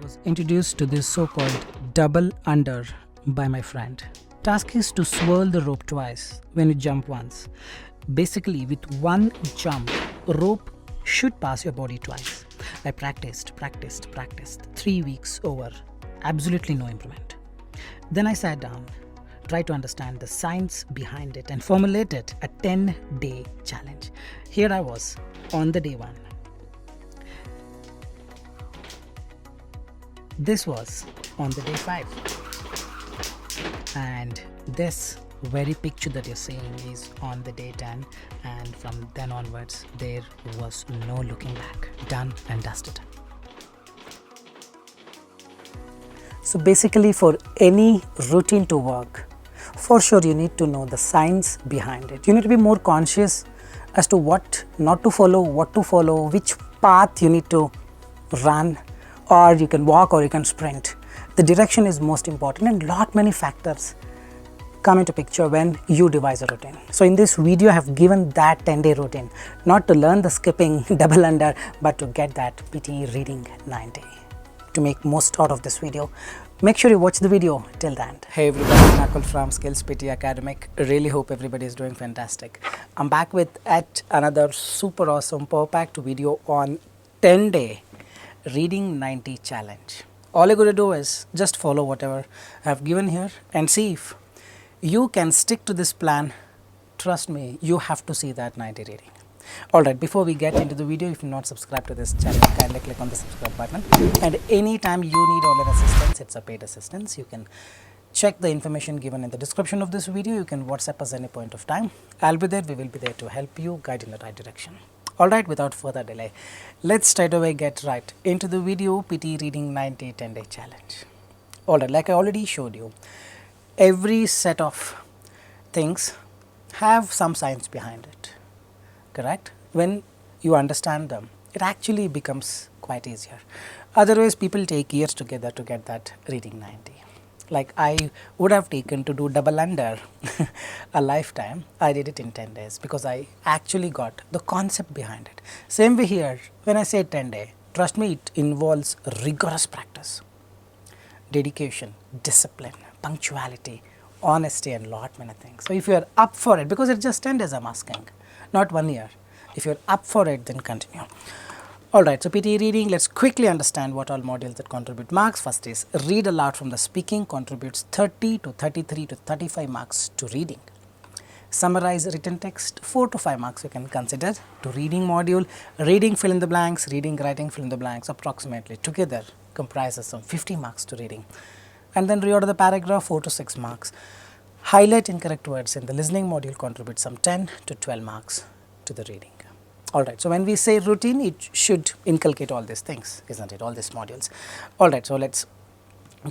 was introduced to this so-called double under by my friend. Task is to swirl the rope twice when you jump once. Basically, with one jump, rope should pass your body twice. I practiced 3 weeks over, absolutely no improvement. Then I sat down, tried to understand the science behind it and formulated a 10-day challenge. Here I was on the day 1. This was on the day 5, and this very picture that you're seeing is on the day 10, and from then onwards there was no looking back. Done and dusted. So basically, for any routine to work, for sure you need to know the science behind it. You need to be more conscious as to what not to follow, what to follow, which path you need to run, or you can walk or you can sprint. The direction is most important, and many factors come into picture when you devise a routine. So in this video I have given that 10-day routine, not to learn the skipping double under, but to get that PTE reading 90. To make most out of this video, make sure you watch the video till the end. Hey everybody, Nakul from SKILLS PTE ACADEMIC. Really hope everybody is doing fantastic. I'm back with yet another super awesome power packed video on 10-day reading 90 challenge. All you're going to do is just follow whatever I have given here and see if you can stick to this plan. Trust me, you have to see that 90 reading. Alright, before we get into the video, if you're not subscribed to this channel, kindly click on the subscribe button. And anytime you need online assistance, it's a paid assistance. You can check the information given in the description of this video. You can WhatsApp us any point of time. I'll be there, we will be there to help you, guide in the right direction. Alright, without further delay, let's straight away get right into the video. PTE Reading 90 10-day challenge. Alright, like I already showed you, every set of things have some science behind it, correct? When you understand them, it actually becomes quite easier. Otherwise, people take years together to get that reading 90. Like I would have taken to do double under a lifetime. I did it in 10 days because I actually got the concept behind it. Same way here, when I say 10 day, trust me, it involves rigorous practice, dedication, discipline, punctuality, honesty, and many things. So if you are up for it, because it's just 10 days I'm asking, not 1 year. If you're up for it, then continue. Alright, so PTE reading, let's quickly understand what all modules that contribute marks. First is read aloud from the speaking, contributes 30 to 33 to 35 marks to reading. Summarize written text, 4 to 5 marks you can consider to reading module. Reading fill in the blanks, reading writing fill in the blanks, approximately together comprises some 50 marks to reading. And then reorder the paragraph, 4 to 6 marks. Highlight incorrect words in the listening module contributes some 10 to 12 marks to the reading. Alright, so when we say routine, it should inculcate all these things, isn't it? All these modules. Alright, so let's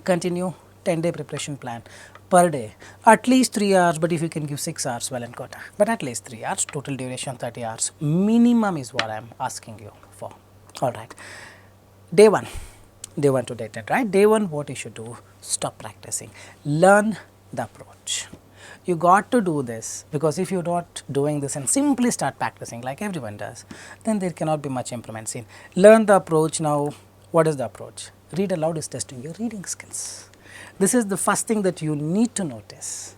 continue. 10-day preparation plan per day. At least 3 hours, but if you can give 6 hours, well and good. But at least 3 hours, total duration 30 hours. Minimum is what I'm asking you for. Alright, day 1. Day 1 to day 10, right? Day 1, what you should do? Stop practicing. Learn the approach. You got to do this, because if you're not doing this and simply start practicing like everyone does, then there cannot be much improvement seen. Learn the approach. Now, what is the approach? Read aloud is testing your reading skills. This is the first thing that you need to notice.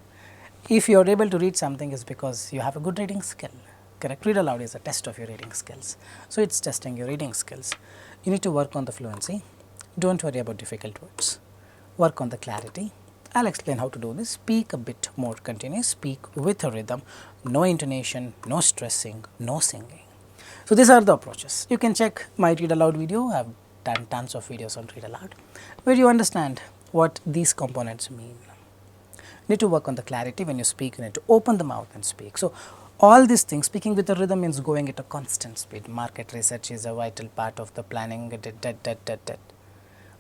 If you're able to read something, is because you have a good reading skill. Correct? Read aloud is a test of your reading skills. So it's testing your reading skills. You need to work on the fluency. Don't worry about difficult words. Work on the clarity. I'll explain how to do this. Speak a bit more continuous, speak with a rhythm, no intonation, no stressing, no singing. So these are the approaches. You can check my read aloud video. I've done tons of videos on read aloud, where you understand what these components mean. You need to work on the clarity. When you speak, you need to open the mouth and speak. So all these things, speaking with a rhythm means going at a constant speed. Market research is a vital part of the planning.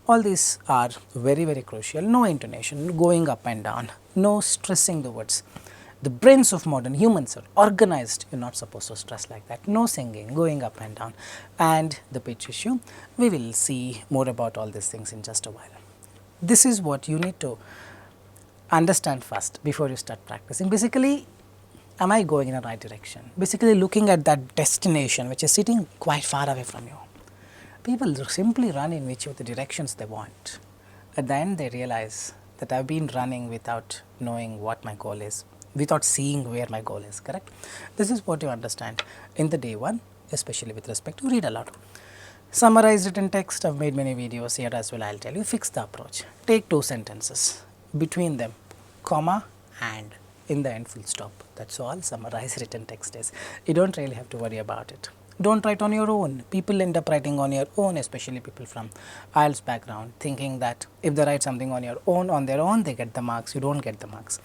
All these are very, very crucial. No intonation, going up and down, no stressing the words. The brains of modern humans are organized. You're not supposed to stress like that. No singing, going up and down. And the pitch issue, we will see more about all these things in just a while. This is what you need to understand first before you start practicing. Basically, am I going in the right direction? Basically, looking at that destination which is sitting quite far away from you. People simply run in which of the directions they want. At the end, they realize that I've been running without knowing what my goal is, without seeing where my goal is, correct? This is what you understand in the day one, especially with respect to read aloud. Summarize written text, I've made many videos here as well. I'll tell you, fix the approach. Take 2 sentences, between them, comma and in the end full stop. That's all summarize written text is. You don't really have to worry about it. Don't write on your own. People end up writing on your own, especially people from IELTS background, thinking that if they write something on your own, on their own, they get the marks. You don't get the marks.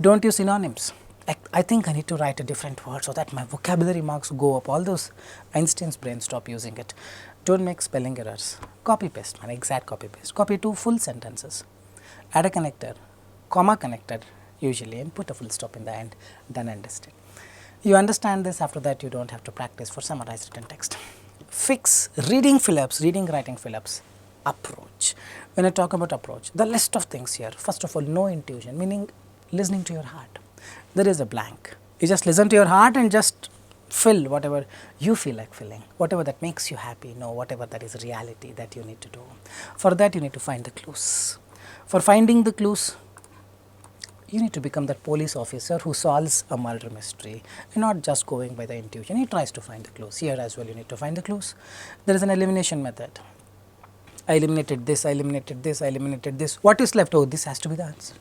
Don't use synonyms. I think I need to write a different word so that my vocabulary marks go up. All those Einstein's brain, stop using it. Don't make spelling errors. Copy paste, man, exact copy paste. Copy 2 full sentences. Add a connector, comma connector usually, and put a full stop in the end. Done and dusted. You understand this. After that, you don't have to practice for summarized written text. Fix reading fill-ups, reading writing fill-ups. Approach. When I talk about approach, the list of things here. First of all, no intuition, meaning listening to your heart. There is a blank. You just listen to your heart and just fill whatever you feel like filling, whatever that makes you happy, no, whatever that is reality that you need to do. For that, you need to find the clues. For finding the clues, you need to become that police officer who solves a murder mystery and not just going by the intuition. He tries to find the clues. Here as well, you need to find the clues. There is an elimination method. I eliminated this, I eliminated this, I eliminated this. What is left? Oh, this has to be the answer.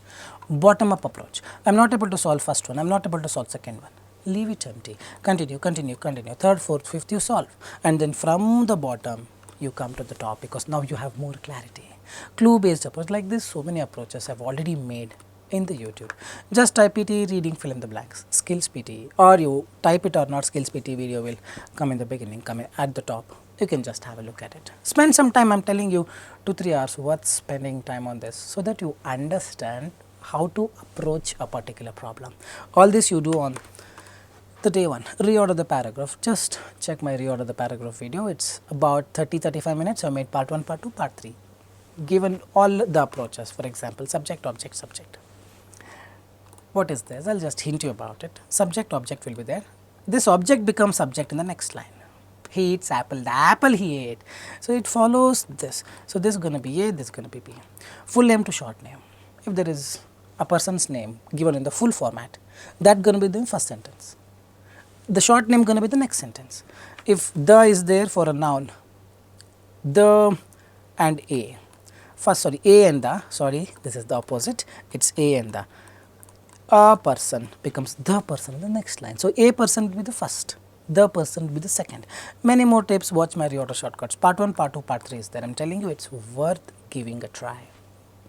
Bottom up approach. I am not able to solve first one, I am not able to solve second one. Leave it empty. Continue, continue, continue. Third, fourth, fifth, you solve. And then from the bottom, you come to the top because now you have more clarity. Clue based approach like this, so many approaches I've already made in the YouTube. Just type PTE reading, fill in the blanks, skills PTE, or you type it or not, skills PTE video will come in the beginning, come in at the top. You can just have a look at it. Spend some time, I'm telling you, 2-3 hours worth spending time on this so that you understand how to approach a particular problem. All this you do on the day one. Reorder the paragraph. Just check my reorder the paragraph video. It's about 30-35 minutes. I made part 1, part 2, part 3. Given all the approaches, for example, subject, object, subject. What is this? I'll just hint you about it. Subject, object will be there. This object becomes subject in the next line. He eats apple, the apple he ate. So it follows this. So this is going to be A, this is going to be B. Full name to short name. If there is a person's name given in the full format, that's going to be the first sentence. The short name going to be the next sentence. If the is there for a noun, the and A. First, sorry, A and the, sorry, this is the opposite. It's A and the. A person becomes the person in the next line. So a person will be the first, the person will be the second. Many more tips, watch my reorder shortcuts. Part 1, part 2, part 3 is there. I'm telling you, it's worth giving a try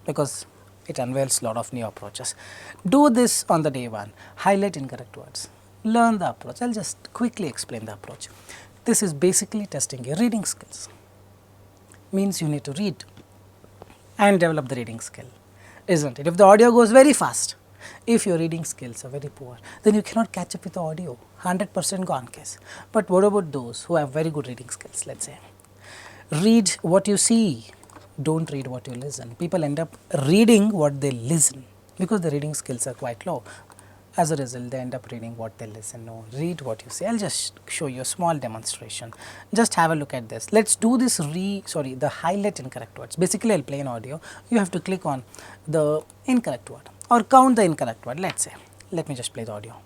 because it unveils a lot of new approaches. Do this on the day one. Highlight incorrect words. Learn the approach. I'll just quickly explain the approach. This is basically testing your reading skills. Means you need to read and develop the reading skill, isn't it? If the audio goes very fast, if your reading skills are very poor, then you cannot catch up with the audio, 100% gone case. But what about those who have very good reading skills, let's say? Read what you see, don't read what you listen. People end up reading what they listen because the reading skills are quite low. As a result, they end up reading what they listen. No, read what you see. I'll just show you a small demonstration. Just have a look at this. Let's do this the highlight incorrect words. Basically, I'll play an audio. You have to click on the incorrect word or count the incorrect word, let's say. Let me just play the audio.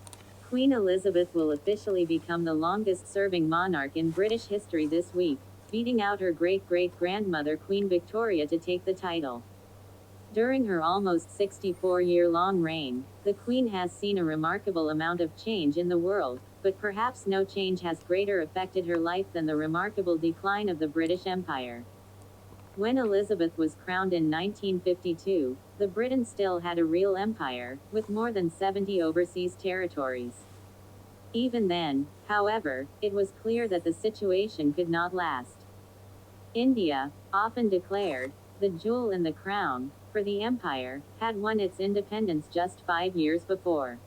Queen Elizabeth will officially become the longest-serving monarch in British history this week, beating out her great-great-grandmother Queen Victoria to take the title. During her almost 64-year-long reign, the Queen has seen a remarkable amount of change in the world, but perhaps no change has greater affected her life than the remarkable decline of the British Empire. When Elizabeth was crowned in 1952, the Britain still had a real empire, with more than 70 overseas territories. Even then, however, it was clear that the situation could not last. India, often declared the jewel in the crown for the empire, had won its independence just 5 years before.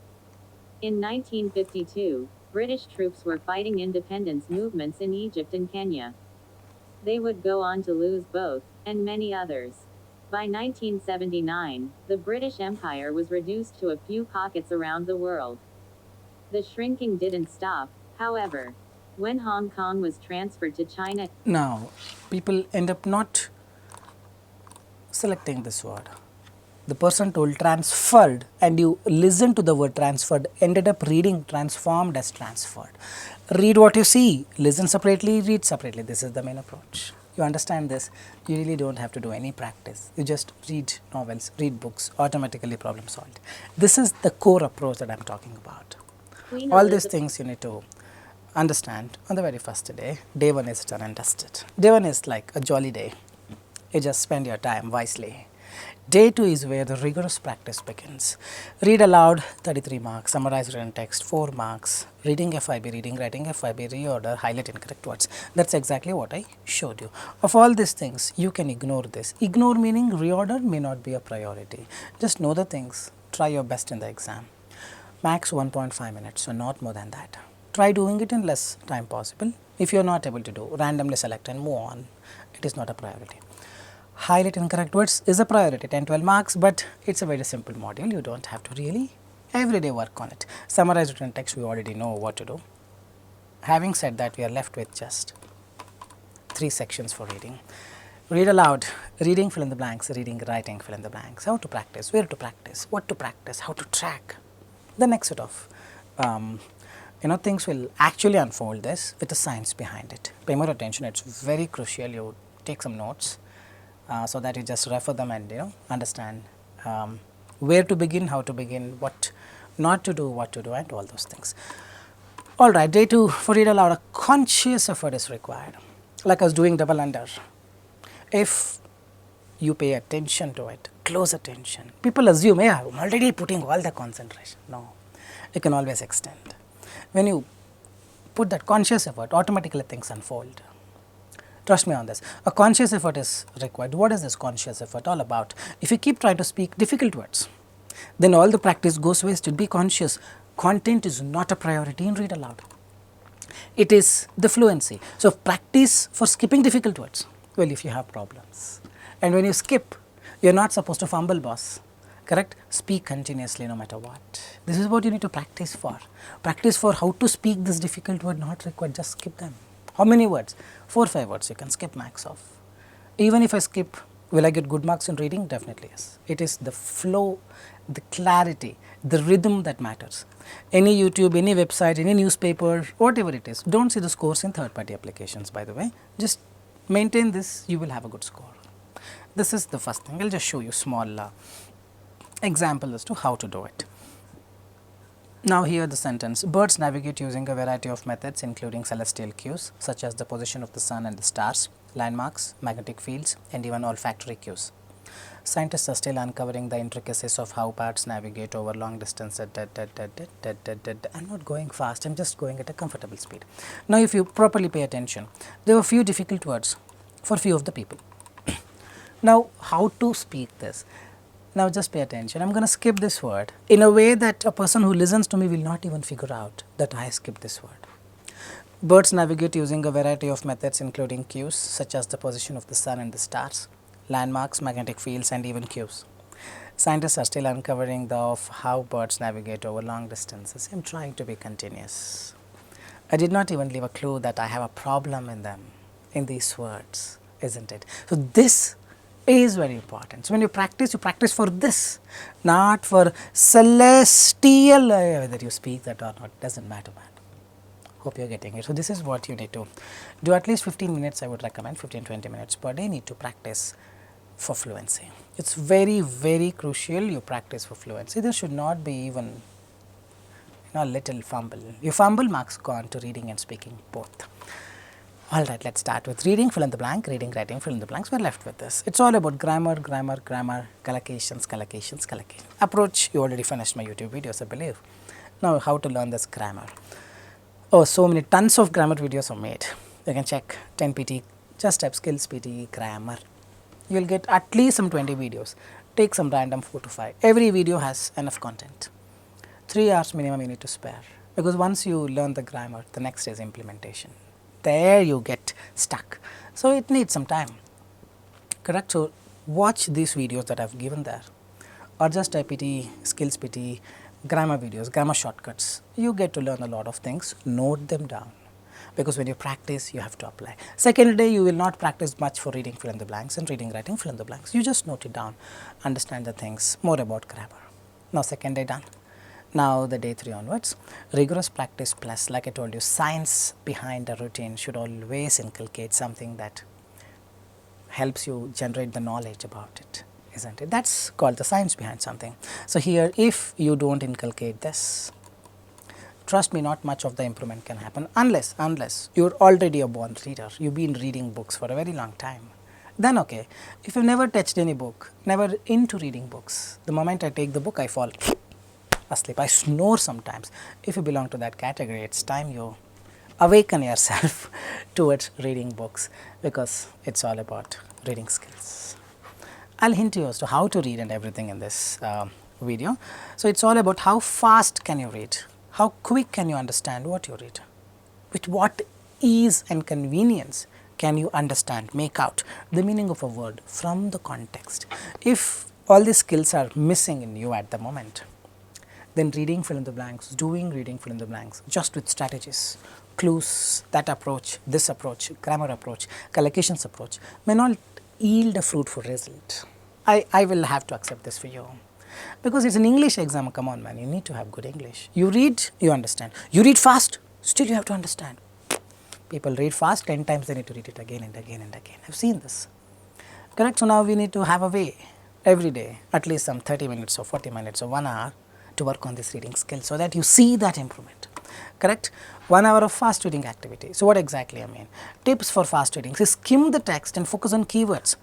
In 1952, British troops were fighting independence movements in Egypt and Kenya. They would go on to lose both, and many others. By 1979, the British Empire was reduced to a few pockets around the world. The shrinking didn't stop, however. When Hong Kong was transferred to China, Now, people end up not selecting this word. The person told transferred, and you listen to the word transferred, ended up reading transformed as transferred. Read what you see, listen separately, read separately. This is the main approach. You understand this, you really don't have to do any practice. You just read novels, read books, automatically problem solved. This is the core approach that I am talking about. Queen All these Elizabeth. things you need to understand on the very first day. Day 1 is done and dusted. Day 1 is like a jolly day. You just spend your time wisely. Day 2 is where the rigorous practice begins. Read aloud 33 marks, summarize written text 4 marks, reading FIB, reading, writing FIB, reorder, highlight incorrect words. That's exactly what I showed you. Of all these things, you can ignore this. Ignore meaning reorder may not be a priority. Just know the things, try your best in the exam. Max 1.5 minutes, so not more than that. Try doing it in less time possible. If you are not able to do, randomly select and move on. It is not a priority. Highlight incorrect words is a priority, 10-12 marks, but it's a very simple module. You don't have to really everyday work on it. Summarize written text, we already know what to do. Having said that, we are left with just 3 sections for reading. Read aloud, reading fill in the blanks, reading, writing fill in the blanks. How to practice, where to practice, what to practice, how to track. The next set of things will actually unfold this with the science behind it. Pay more attention, it's very crucial. You take some notes so that you just refer them and understand where to begin, how to begin, what not to do, what to do, and all those things. All right, day 2 for read aloud, a conscious effort is required. Like I was doing double under. If you pay attention to it, close attention. People assume, yeah, I'm already putting all the concentration. No, you can always extend. When you put that conscious effort, automatically things unfold. Trust me on this. A conscious effort is required. What is this conscious effort all about? If you keep trying to speak difficult words, then all the practice goes wasted. Be conscious. Content is not a priority in read aloud. It is the fluency. So, practice for skipping difficult words. Well, if you have problems. And when you skip, you are not supposed to fumble, boss. Correct? Speak continuously no matter what. This is what you need to practice for. Practice for how to speak this difficult word, not required, just skip them. How many words? 4 or 5 words you can skip max of. Even if I skip, will I get good marks in reading? Definitely yes. It is the flow, the clarity, the rhythm that matters. Any YouTube, any website, any newspaper, whatever it is, don't see the scores in third party applications, by the way. Just maintain this, you will have a good score. This is the first thing. I will just show you small example as to how to do it. Now here the sentence, birds navigate using a variety of methods including celestial cues such as the position of the sun and the stars, landmarks, magnetic fields and even olfactory cues. Scientists are still uncovering the intricacies of how birds navigate over long distances. I'm not going fast, I'm just going at a comfortable speed. Now if you properly pay attention, there are few difficult words for few of the people. Now how to speak this? Now just pay attention. I am going to skip this word in a way that a person who listens to me will not even figure out that I skipped this word. Birds navigate using a variety of methods including cues such as the position of the sun and the stars, landmarks, magnetic fields and even cues. Scientists are still uncovering of how birds navigate over long distances. I am trying to be continuous. I did not even leave a clue that I have a problem in them, in these words, isn't it? So, this is very important. So, when you practice for this, not for celestial, whether you speak that or not, does not matter, man. Hope you are getting it. So, this is what you need to do. At least 15 minutes I would recommend, 15-20 minutes per day need to practice for fluency. It is very, very crucial you practice for fluency. There should not be even a little fumble. You fumble, marks gone to reading and speaking both. Alright, let us start with reading, fill in the blank, reading, writing, fill in the blanks. We are left with this. It is all about grammar, collocations. Approach, you already finished my YouTube videos, I believe. Now, how to learn this grammar. Oh, so many, tons of grammar videos are made. You can check 10 PT, just type skills PTE grammar. You will get at least some 20 videos. Take some random 4 to 5. Every video has enough content. 3 hours minimum you need to spare. Because once you learn the grammar, the next is implementation. There you get stuck. So, it needs some time, correct. So, watch these videos that I have given there or just type PT, skills PT, grammar videos, grammar shortcuts. You get to learn a lot of things, note them down. because when you practice, you have to apply. Second day, you will not practice much for reading fill in the blanks and reading writing fill in the blanks. You just note it down, understand the things more about grammar. Now, second day done. Now, the day 3 onwards, rigorous practice plus, like I told you, science behind a routine should always inculcate something that helps you generate the knowledge about it, isn't it? That's called the science behind something. So, here if you do not inculcate this, trust me, not much of the improvement can happen unless you are already a born reader, you have been reading books for a very long time. Then okay, if you have never touched any book, never into reading books, the moment I take the book I fall asleep, I snore sometimes. If you belong to that category, it's time you awaken yourself towards reading books, because it's all about reading skills. I'll hint you as to how to read and everything in this video. So, it's all about how fast can you read, how quick can you understand what you read, with what ease and convenience can you understand, make out the meaning of a word from the context. If all these skills are missing in you at the moment, then reading fill in the blanks, doing reading fill in the blanks just with strategies, clues, that approach, this approach, grammar approach, collocations approach may not yield a fruitful result. I will have to accept this for you, because it's an English exam. Come on man, you need to have good English. You read, you understand. You read fast, still you have to understand. People read fast, 10 times they need to read it again and again and again. I have seen this. Correct? So, now we need to have a way every day, at least some 30 minutes or 40 minutes or 1 hour to work on this reading skill, so that you see that improvement. Correct? 1 hour of fast reading activity. So, what exactly I mean? Tips for fast reading: so skim the text and focus on keywords.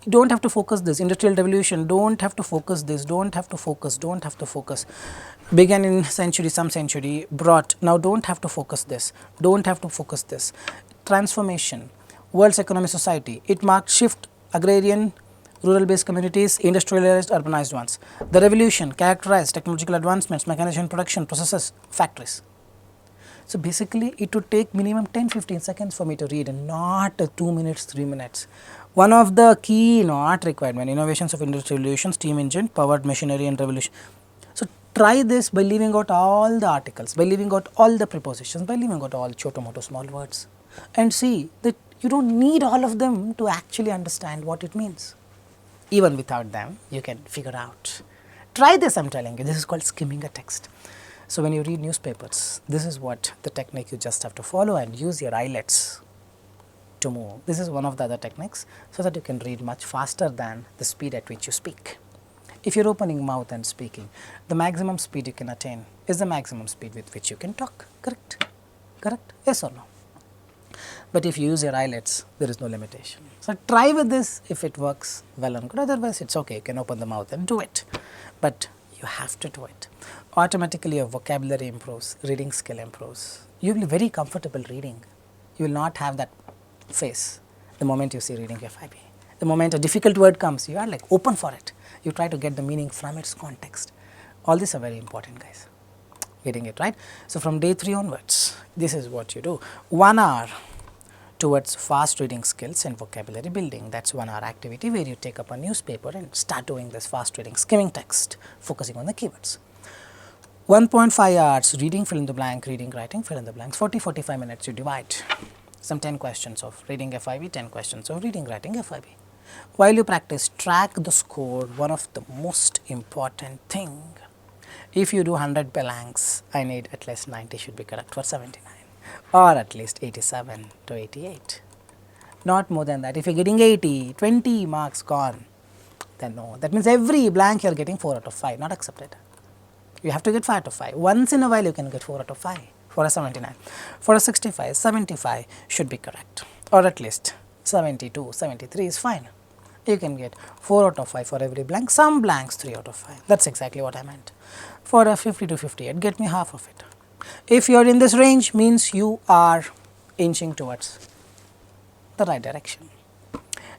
You don't have to focus this. Industrial revolution, don't have to focus this, don't have to focus, don't have to focus. Began in century, some century, brought, now don't have to focus this, don't have to focus this. Transformation, world's economic society, it marked shift, agrarian, rural based communities, industrialized, urbanized ones. The revolution characterized technological advancements, mechanization, production, processes, factories. So, basically it would take minimum 10-15 seconds for me to read, and not 2 minutes, 3 minutes. One of the key not requirement, innovations of industrial revolution, steam engine, powered machinery and revolution. So, try this by leaving out all the articles, by leaving out all the prepositions, by leaving out all choto-moto small words, and see that you do not need all of them to actually understand what it means. Even without them, you can figure out. Try this, I am telling you, this is called skimming a text. So, when you read newspapers, this is what the technique you just have to follow, and use your eyelids to move. This is one of the other techniques, so that you can read much faster than the speed at which you speak. If you are opening mouth and speaking, the maximum speed you can attain is the maximum speed with which you can talk. Correct? Correct? Yes or no? But if you use your eyelids, there is no limitation. So, try with this. If it works, well and good, otherwise it is okay, you can open the mouth and do it, but you have to do it. Automatically your vocabulary improves, reading skill improves. You will be very comfortable reading. You will not have that face the moment you see reading FIB. The moment a difficult word comes, you are like open for it. You try to get the meaning from its context. All these are very important, guys. Getting it right? So, from day 3 onwards, this is what you do. 1 hour towards fast reading skills and vocabulary building. That is 1 hour activity where you take up a newspaper and start doing this fast reading, skimming text, focusing on the keywords. 1.5 hours reading fill in the blank, reading writing fill in the blanks. 40-45 minutes you divide. Some 10 questions of reading FIB, 10 questions of reading writing FIB. While you practice, track the score. One of the most important thing. If you do 100 blanks, I need at least 90 should be correct for 79, or at least 87 to 88. Not more than that. If you are getting 80, 20 marks gone, then no. That means every blank you are getting 4 out of 5, not accepted. You have to get 5 out of 5. Once in a while you can get 4 out of 5 for a 79. For a 65, 75 should be correct, or at least 72, 73 is fine. You can get 4 out of 5 for every blank, some blanks 3 out of 5. That is exactly what I meant. For a 50 to 58, get me half of it. If you are in this range, means you are inching towards the right direction.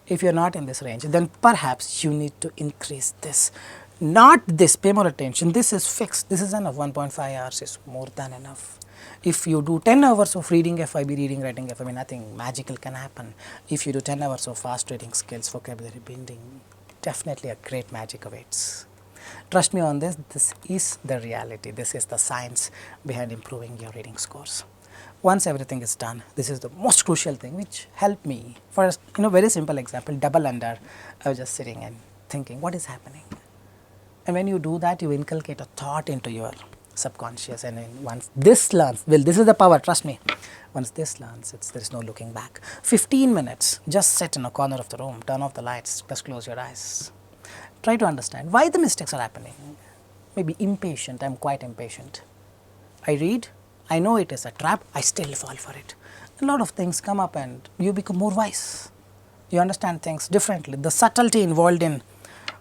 If you are not in this range, then perhaps you need to increase this. Not this, pay more attention, this is fixed, this is enough. 1.5 hours is more than enough. If you do 10 hours of reading FIB, reading, writing FIB, nothing magical can happen. If you do 10 hours of fast reading skills, vocabulary building, definitely a great magic awaits. Trust me on this, this is the reality, this is the science behind improving your reading scores. Once everything is done, this is the most crucial thing which helped me. For a very simple example, double under, I was just sitting and thinking, what is happening? And when you do that, you inculcate a thought into your subconscious, and then once this learns, well, this is the power, trust me. Once this learns, there is no looking back. 15 minutes, just sit in a corner of the room, turn off the lights, just close your eyes. Try to understand why the mistakes are happening. Maybe impatient, I am quite impatient. I read, I know it is a trap, I still fall for it. A lot of things come up and you become more wise. You understand things differently. The subtlety involved in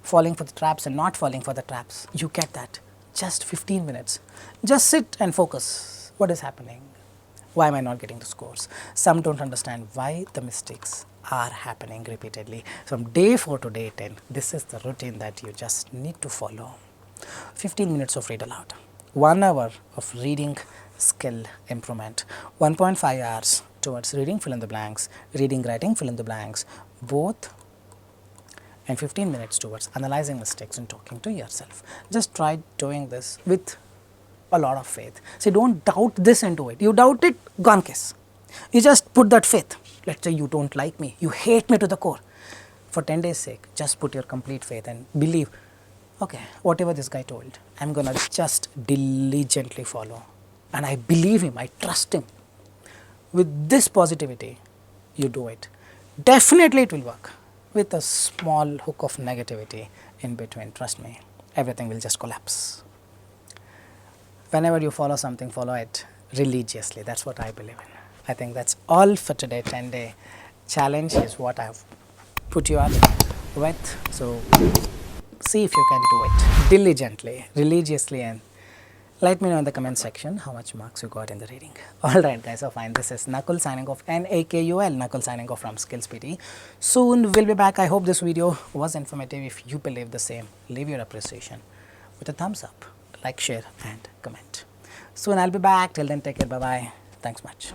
falling for the traps and not falling for the traps, you get that. Just 15 minutes. Just sit and focus. What is happening? Why am I not getting the scores? Some don't understand why the mistakes are happening repeatedly. From day 4 to day 10, this is the routine that you just need to follow. 15 minutes of read aloud, 1 hour of reading skill improvement, 1.5 hours towards reading fill in the blanks, reading writing fill in the blanks, both, and 15 minutes towards analyzing mistakes and talking to yourself. Just try doing this with a lot of faith. See, don't doubt this into it. You doubt it, gone case. You just put that faith. Let's say you don't like me, you hate me to the core. For 10 days sake, just put your complete faith and believe, okay, whatever this guy told, I'm gonna just diligently follow. And I believe him, I trust him. With this positivity, you do it. Definitely it will work. With a small hook of negativity in between, trust me, everything will just collapse. Whenever you follow something, follow it religiously. That's what I believe in. I think that's all for today. 10-day challenge is what I've put you up with. So see if you can do it diligently, religiously, and let me know in the comment section how much marks you got in the reading. Alright guys, so fine. This is Nakul signing off, Nakul, Nakul signing off from Skills PTE. Soon we'll be back. I hope this video was informative. If you believe the same, leave your appreciation with a thumbs up, like, share and comment. Soon I'll be back. Till then, take care. Bye-bye. Thanks much.